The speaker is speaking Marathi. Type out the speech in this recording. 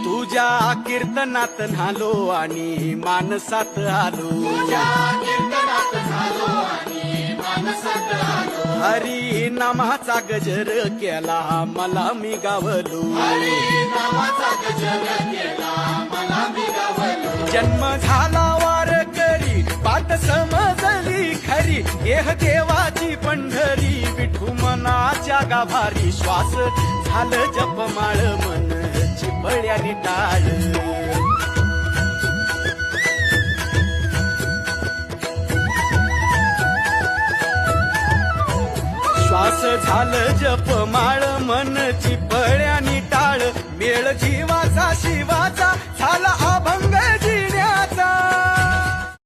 तुझ्या कीर्तनात न्हालो आणि मानसात आलो, हरी नामाचा गजर केला मला मी गावलो, जन्म झाला वारकरी पाठ समजली खरी, देह देवाची पंढरी विठू मनाच्या गाभारी, श्वास झालं जपमाळ मन चिपळ्यानी टाळ, श्वास झालं जपमाळ मन चिपळ्यानी टाळ, मेळ जीवाचा शिवाचा झाला अभंग